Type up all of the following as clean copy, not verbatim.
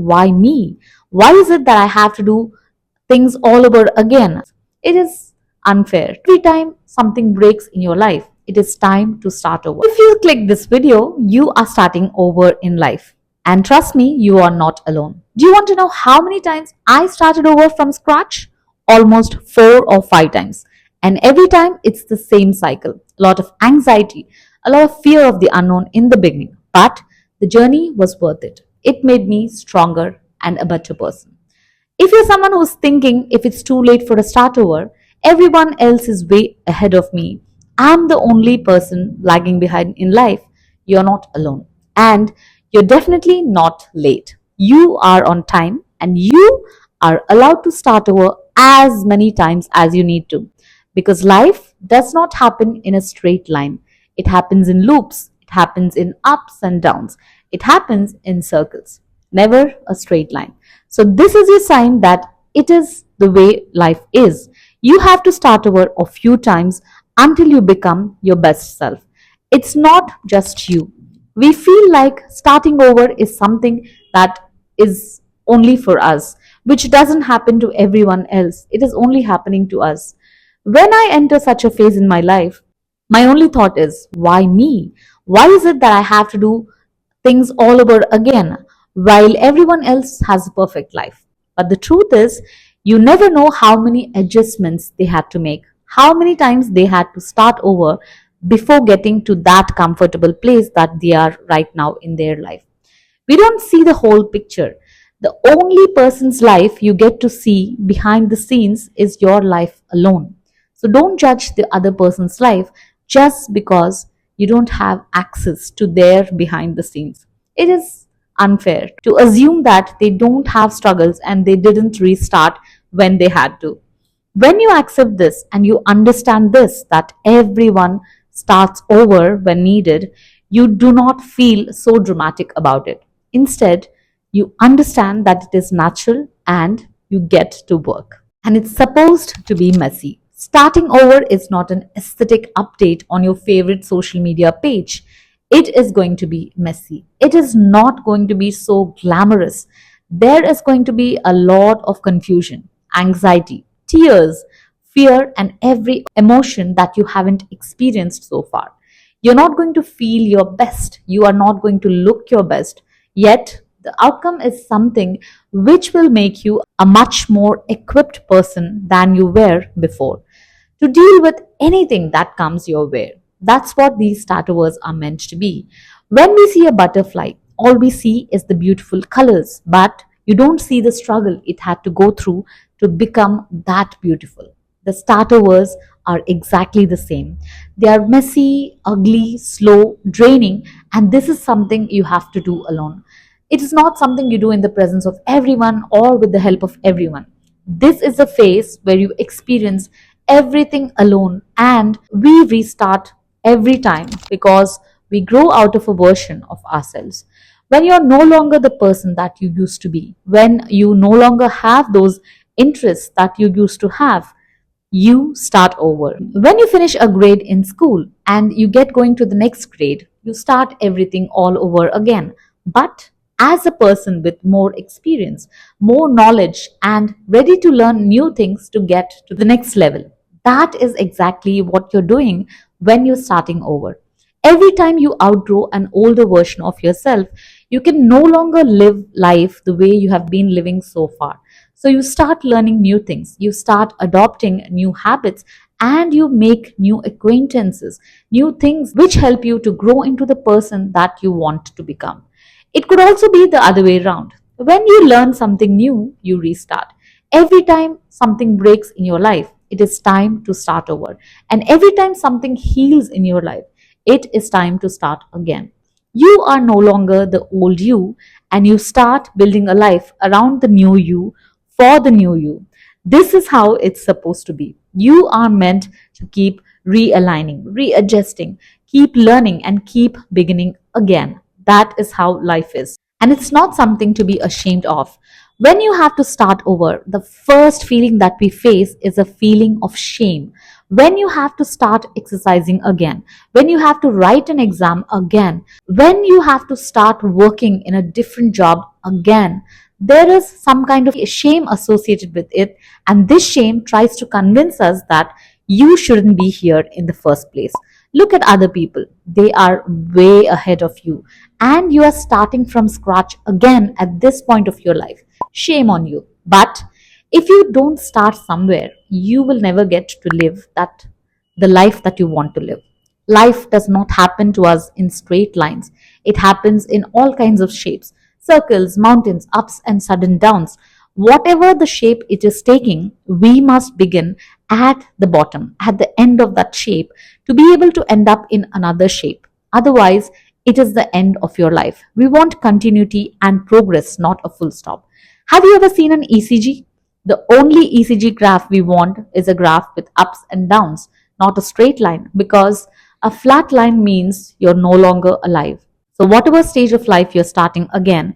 Why me? Why is it that I have to do things all over again? It is unfair. Every time something breaks in your life, it is time to start over. If you click this video, you are starting over in life. And trust me, you are not alone. Do you want to know how many times I started over from scratch? Almost 4 or 5 times. And every time it's the same cycle. A lot of anxiety, a lot of fear of the unknown in the beginning. But the journey was worth it. It made me stronger and a better person. If you're someone who's thinking if it's too late for a start over, everyone else is way ahead of me, I'm the only person lagging behind in life, you're not alone. And you're definitely not late. You are on time and you are allowed to start over as many times as you need to. Because life does not happen in a straight line. It happens in loops, it happens in ups and downs, it happens in circles, never a straight line. So, this is your sign that it is the way life is. You have to start over a few times until you become your best self. It's not just you. We feel like starting over is something that is only for us, which doesn't happen to everyone else. It is only happening to us. When I enter such a phase in my life, my only thought is, why me? Why is it that I have to do things all over again while everyone else has a perfect life? But the truth is, you never know how many adjustments they had to make, how many times they had to start over before getting to that comfortable place that they are right now in their life. We don't see the whole picture. The only person's life you get to see behind the scenes is your life alone. So don't judge the other person's life just because you don't have access to their behind the scenes. It is unfair to assume that they don't have struggles and they didn't restart when they had to. When you accept this and you understand this, that everyone starts over when needed, you do not feel so dramatic about it. Instead, you understand that it is natural and you get to work. And it's supposed to be messy. Starting over is not an aesthetic update on your favorite social media page. It is going to be messy. It is not going to be so glamorous. There is going to be a lot of confusion, anxiety, tears, fear, and every emotion that you haven't experienced so far. You're not going to feel your best. You are not going to look your best. Yet, the outcome is something which will make you a much more equipped person than you were before to deal with anything that comes your way. That's what these startovers are meant to be. When we see a butterfly, all we see is the beautiful colors, but you don't see the struggle it had to go through to become that beautiful. The startovers are exactly the same. They are messy, ugly, slow, draining, and this is something you have to do alone. It is not something you do in the presence of everyone or with the help of everyone. This is a phase where you experience everything alone and we restart every time because we grow out of a version of ourselves. When you're no longer the person that you used to be, when you no longer have those interests that you used to have, you start over. When you finish a grade in school and you get going to the next grade, you start everything all over again. But as a person with more experience, more knowledge, and ready to learn new things to get to the next level. That is exactly what you're doing when you're starting over. Every time you outgrow an older version of yourself, you can no longer live life the way you have been living so far. So you start learning new things, you start adopting new habits, and you make new acquaintances, new things which help you to grow into the person that you want to become. It could also be the other way around. When you learn something new, you restart. Every time something breaks in your life, it is time to start over. And every time something heals in your life, it is time to start again. You are no longer the old you, and you start building a life around the new you for the new you. This is how it's supposed to be. You are meant to keep realigning, readjusting, keep learning, and keep beginning again. That is how life is. And it's not something to be ashamed of. When you have to start over, the first feeling that we face is a feeling of shame. When you have to start exercising again, when you have to write an exam again, when you have to start working in a different job again, there is some kind of shame associated with it, and this shame tries to convince us that you shouldn't be here in the first place. Look at other people, they are way ahead of you, and you are starting from scratch again at this point of your life. Shame on you. But if you don't start somewhere, you will never get to live that the life that you want to live. Life does not happen to us in straight lines. It happens in all kinds of shapes: circles, mountains, ups and sudden downs. Whatever the shape it is taking, we must begin at the bottom, at the end of that shape, to be able to end up in another shape. Otherwise, it is the end of your life. We want continuity and progress, not a full stop. Have you ever seen an ECG? The only ECG graph we want is a graph with ups and downs, not a straight line, because a flat line means you're no longer alive. So, whatever stage of life you're starting again,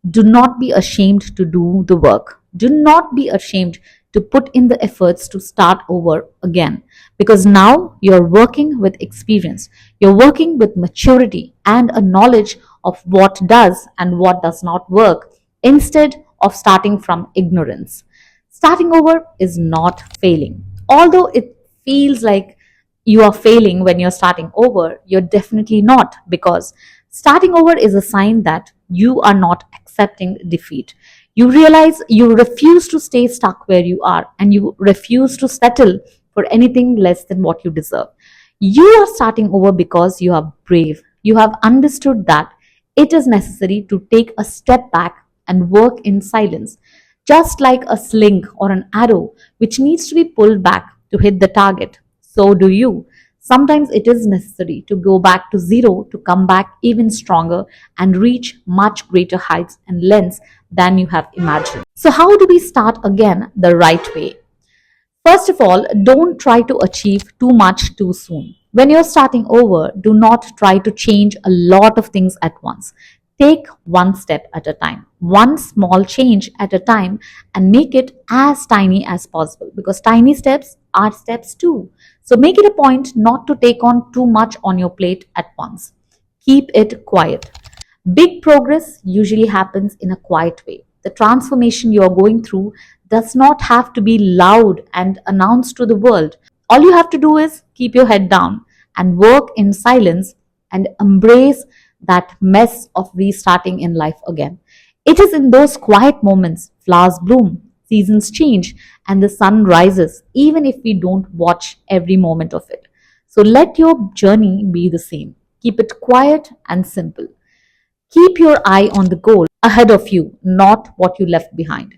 do not be ashamed to do the work. Do not be ashamed to put in the efforts to start over again, because now you're working with experience, you're working with maturity and a knowledge of what does and what does not work, instead of starting from ignorance. Starting over is not failing. Although it feels like you are failing when you're starting over, you're definitely not, because starting over is a sign that you are not accepting defeat. You realize you refuse to stay stuck where you are, and you refuse to settle for anything less than what you deserve. You are starting over because you are brave. You have understood that it is necessary to take a step back and work in silence, just like a sling or an arrow which needs to be pulled back to hit the target. So do you. Sometimes it is necessary to go back to zero to come back even stronger and reach much greater heights and lengths than you have imagined. So, how do we start again the right way? First of all, don't try to achieve too much too soon. When you're starting over, do not try to change a lot of things at once. Take one step at a time, one small change at a time, and make it as tiny as possible, because tiny steps are steps too. So make it a point not to take on too much on your plate at once. Keep it quiet. Big progress usually happens in a quiet way. The transformation you are going through does not have to be loud and announced to the world. All you have to do is keep your head down and work in silence and embrace that mess of restarting in life again. It is in those quiet moments flowers bloom, seasons change, and the sun rises, even if we don't watch every moment of it. So let your journey be the same. Keep it quiet and simple. Keep your eye on the goal ahead of you, not what you left behind.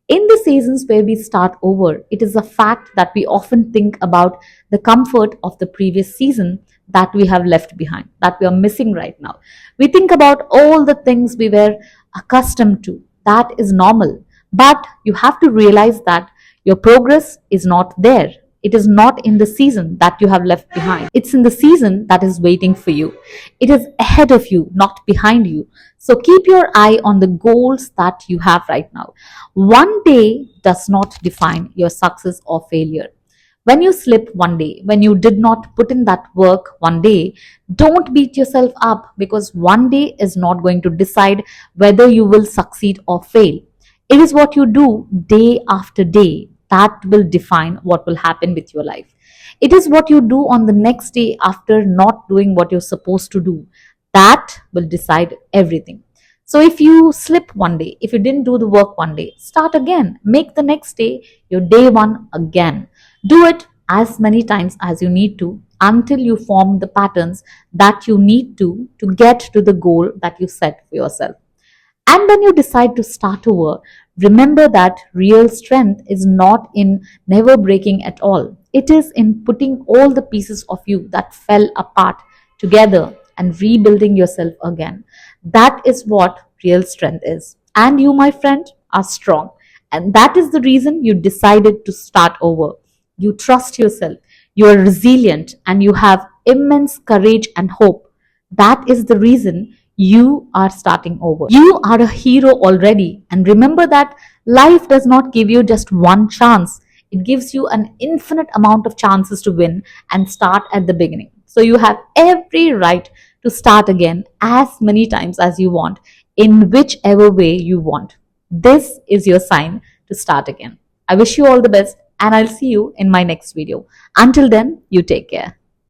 In the seasons where we start over, it is a fact that we often think about the comfort of the previous season that we have left behind, that we are missing right now. We think about all the things we were accustomed to. That is normal. But you have to realize that your progress is not there. It is not in the season that you have left behind. It's in the season that is waiting for you. It is ahead of you, not behind you. So keep your eye on the goals that you have right now. One day does not define your success or failure. When you slip one day, when you did not put in that work one day, don't beat yourself up, because one day is not going to decide whether you will succeed or fail. It is what you do day after day that will define what will happen with your life. It is what you do on the next day after not doing what you're supposed to do that will decide everything. So if you slip one day, if you didn't do the work one day, start again. Make the next day your day one again. Do it as many times as you need to until you form the patterns that you need to get to the goal that you set for yourself. And when you decide to start over, remember that real strength is not in never breaking at all. It is in putting all the pieces of you that fell apart together and rebuilding yourself again. That is what real strength is. And you, my friend, are strong. And that is the reason you decided to start over. You trust yourself, you are resilient, and you have immense courage and hope. That is the reason you are starting over. You are a hero already. And remember that life does not give you just one chance, it gives you an infinite amount of chances to win and start at the beginning. So you have every right to start again as many times as you want, in whichever way you want. this is your sign to start again. I wish you all the best and I'll see you in my next video. Until then, you take care.